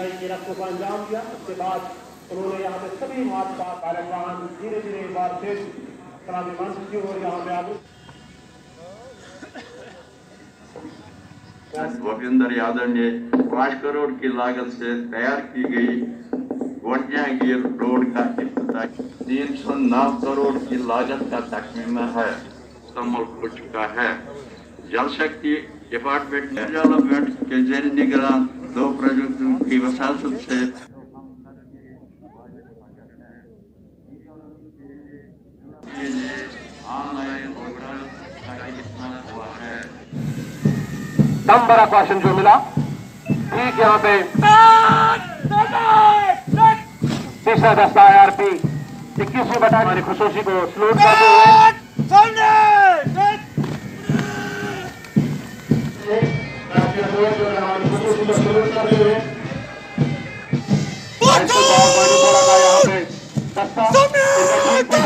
जुदाई के रस्म को अंजाम दिया। उसके बाद उन्होंने यहाँ पे सभी माता कार्यक्रम धीरे धीरे एक बार फिर सलामी मंच की ओर यहाँ पे आगे भूपेंद्र यादव ने 5 करोड़ की लागत से तैयार की गई गोटिया गिर रोड का इफ्तिताह 309 करोड़ की लागत का तकमीना है मुकम्मल हो चुका है। जल शक्ति डिपार्टमेंट डेवलपमेंट के जेर निगरान 2 प्रोजेक्टों की वसालत से ऑनलाइन हुआ है। दम बड़ा क्वेश्चन जो मिला ठीक यहाँ पे तीसरा दस्ता IRP 21वीं बटालियन हमारी खुसूसी को सलूट करते हुए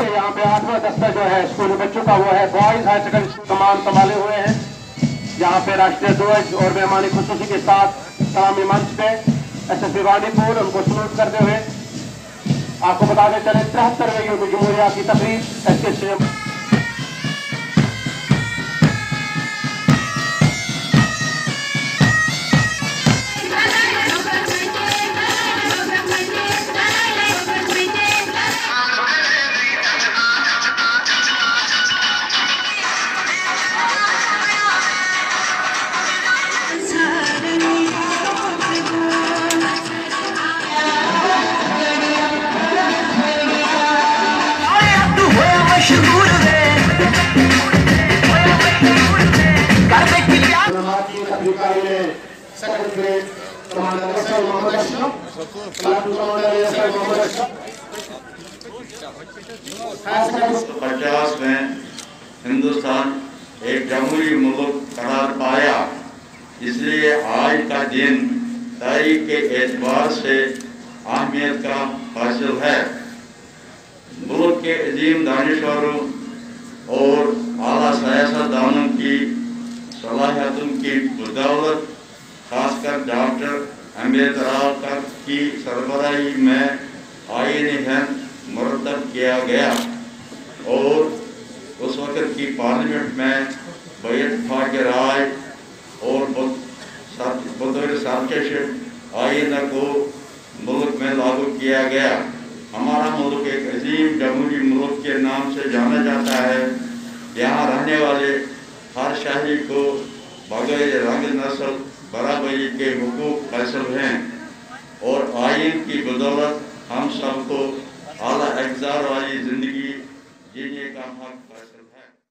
यहाँ पे 8वां दस्ता जो है स्कूली बच्चों का वो है बॉयज हायर सेकेंडरी स्कूल कमान संभाले हुए हैं। यहाँ पे राष्ट्रीय ध्वज और मेहमानी खुसूसी के साथ सलामी मंच पे SSB वानीपुर उनको सलूट करते हुए आपको बताते चले 73वें यौम जमहूरिया की तकरीब SK में हिंदुस्तान एक जमहूरी मुल्क करार पाया, इसलिए आज का दिन तारीख के एतबार से अहमियत का हासिल है। मुल्क के अजीम दानिशवरों और आला सियासतदानों की सलाहियतों की बदौलत खासकर डॉक्टर अम्बेडकर की सरबराही में आईन हिंद मुरतब किया गया और उस वक़्त की पार्लियामेंट में बैत फाक राय और बतौर सार्केशिप आइन को मुल्क में लागू किया गया। हमारा मुल्क एक अजीम जमहूरी मुल्क के नाम से जाना जाता है। यहाँ रहने वाले हर शहरी को बगैर रंग नस्ल बराबरी के हुकूक हासिल हैं और आइन की बदौलत हम सबको आला इक़्तिदार वाली ज़िंदगी जीने का हक